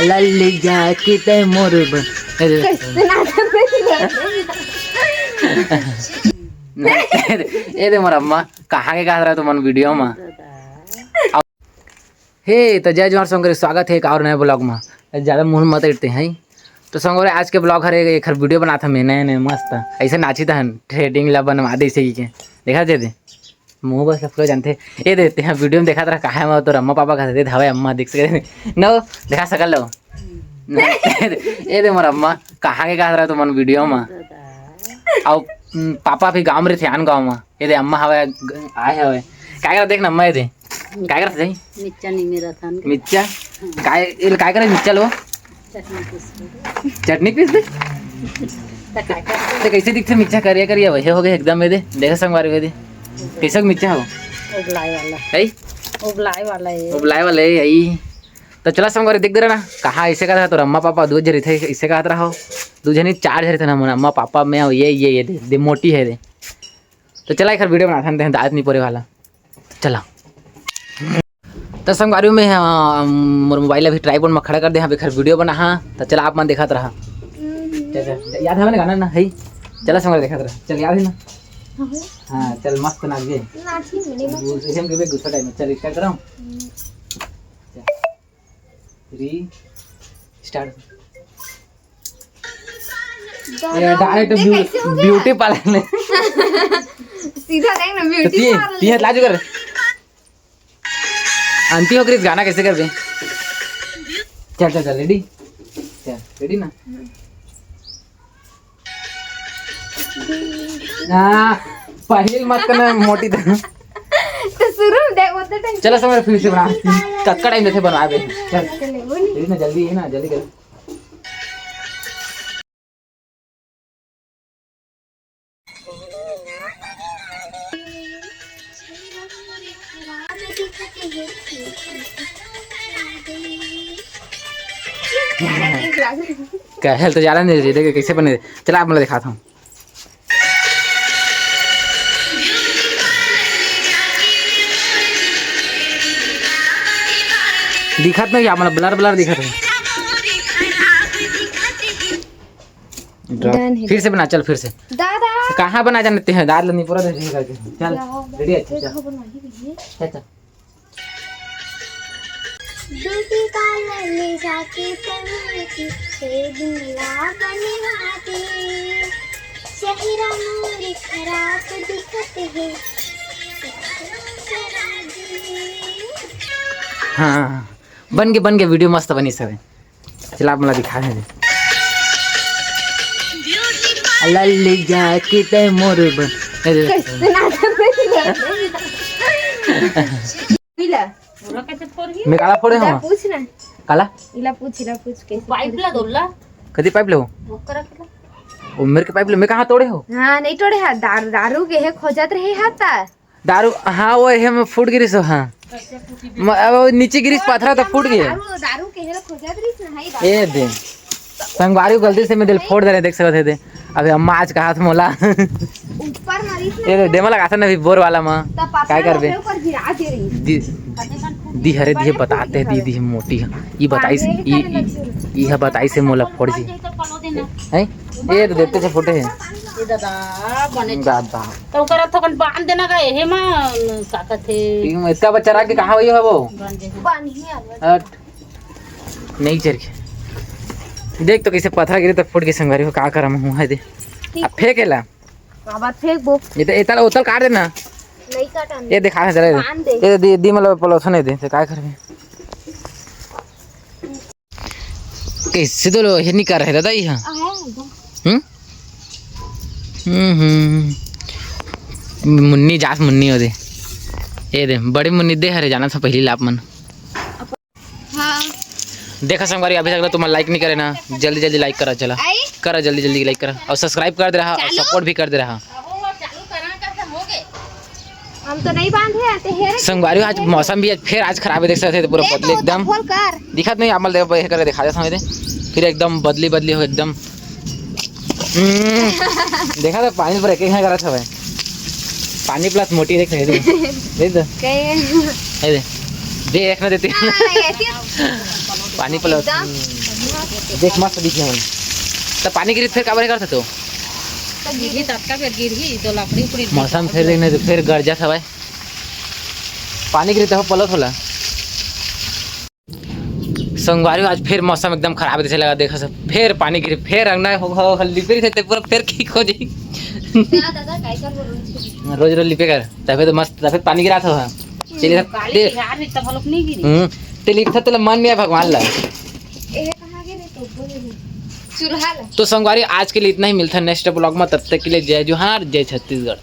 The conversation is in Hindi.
लल्ली जाके ते मोर ये दे मोर अम्मा कहाँ के गा रहा तो मन वीडियो में हे तो जय जोहार संग स्वागत है एक और नए ब्लॉग में। ज़्यादा मुँह मत इटते हैं तो संग आज के ब्लॉग हरे एक वीडियो बना था मैं नए मस्त ऐसे नाची था थ्रेडिंग ला बनवा दे इसे देखा दे मुँह बस सब जानते ये देते हैं वीडियो में देखा था कहा है तो अम्मा पापा कहते थे हवे अम्मा देख सके नो देखा सकल लो ये दे मोर अम्मा कहाँ के गा रहा तो मन वीडियो में और पापा भी गाँव में थे आन गाँव में ये दे अम्मा हवे आए हवे क्या कर देख ना अम्मा ये दे काय करत जाई मिर्चा नहीं मेरा था मिर्चा काय करे मिर्चा लो चटनी पीस दे तो कैसे दिखते मिर्चा करिए वैसे हो गए एकदम में दे देखा संगवारी में दे कैसा मिर्चा हो उबलाए वाला है उबलाए वाला है यही तो चला संगवारी देख दे रहा ना कहाँ ऐसे का था तो अम्मा पापा दो जरी थे ऐसे का रहा हो दो जनी चार जरी थे ना अम्मा पापा मैं ये दे मोटी है दे तो चला एक वीडियो बनाते हैं दांत नहीं पोरे वाला चला तो संगवारी में मोर मोबाइल अभी ट्राइपॉड में खड़ा कर दे फिर वीडियो बना हाँ तो चला आप मन देखा रहा याद है मैंने गाना ना है चला संगवारी देखा रहा चल याद है ना हाँ चल मस्त नाच गए गुस्सा टाइम चल स्टार्ट कराऊं स्टार्ट डायरेक्ट ब्यूटी पार्लर में सीधा देख ना ब्यूटी पार्लर तीन लाजू कर आंटी हो क्रिस गाना कैसे कर दे चल रेडी रेडी ना पहले मत करना मोटी तो शुरू देख होते टाइम चलो समझ फिर से बना कक्का टाइम देखे बनवा दे चल रेडी ना जल्दी है ना जल्दी कर क्या हेल्थ तो ज़्यादा नहीं देखे कैसे बने चला आप मतलब दिखाता हूँ दिखत नहीं आप मतलब ब्लर दिखत है फिर से बना चल फिर से दादा कहाँ बना जानते हैं दाद नहीं पूरा रेडी करके चल रेडी अच्छा चल ब्यूटी पार्लर ले जाके तनुकी दुनिया बनवाती चेहरा मोरी खराब दिखत है हाँ बन गए वीडियो मस्त बनी सब चला आप मतलब दिखा दे लल्ली जाके ते मोर मैं काला फोड़े हूँ पूछ ना काला इला पूछ के पाइप ला दोला कदी पाइप ले हो ओकरा के ओ मेरे के पाइप ले मैं कहाँ तोड़े हो हां नहीं तोड़े हाथ दारू के है खोजत रहे हाथ दारू हाँ वो है मैं फूट गिरी सो हाँ अब नीचे गिरी पत्थर तो फूट गया दारू के है खोजत रही ना हाई ये दे संगवारी गलती से मैं दिल फोड़ दे रहे देख सकते थे अभी अम्मा आज का हाथ मोला ऊपर मारिस ना ये डेमा लगा था ना अभी बोर वाला मां क्या कर बे ऊपर गिरा दे रही दी हरे दी बताते हैं दीदी मोटी है ये बताई से ये बताई से मोला फोड़ जी है ये तो देते से फोटे हैं दादा बने दादा तो ओकरा थकन बांध देना का हे मां काका थे इसका बच्चा रख के कहां वही है वो पानी है हट नहीं चल के देख तो कैसे पत्थर गिरे तो फूट के संगवारी को का करम हूं है दे अब फेंकेला अब फेंक बो ये तो एतल उतल काट देना नहीं काटा ये दिखा है जरा ये दी मतलब पलोथन है दे तो काय करबे कैसे तो ये नहीं कर रहे दादा ये मुन्नी जास मुन्नी हो दे ये दे बड़ी मुन्नी दे हरे जाना था पहली लाभ मन हां देखा संगवारी अभी तक तुम लाइक नहीं करे ना जल्दी लाइक करा चला करा जल्दी लाइक करा और सब्सक्राइब कर दे रहा और सपोर्ट भी कर दे रहा हम तो नहीं बांधे आते हैं संगवारी आज मौसम भी फिर आज खराब है देख सकते थे पूरा बदले एकदम दिखत नहीं अमल देख कर दिखा दे समझ फिर एकदम बदली हो एकदम देखा था पानी पर एक है करा था पानी प्लस मोटी देख देख दे देख ना देती पानी पलो देख मस्त दिखे हम तो पानी गिरी फिर काबर करते तो गिरी तटका फिर गिरी तो लकड़ी उपड़ी मौसम फिर देखने तो फिर गरजत हवा पानी गिरी तो पलत होला संगवारी आज फिर मौसम एकदम खराब जैसे लगा देखा सब फिर पानी गिरी फिर अंगना हो लिपे थे पूरा फिर ठीक हो जाई दादा काय कर बोल रोज रोज लिपे कर तबे तो मस्त तबे पानी गिरा था चलिए गाड़ी यार इतना भलोक नहीं गिरी ते लिपता तो मन में भगवान ला ए कहां गए तो बोल चूल्हा ला तो संगवारी आज के लिए इतना ही मिलता है नेक्स्ट ब्लॉग में तब तक के लिए जय जोहार जय छत्तीसगढ़।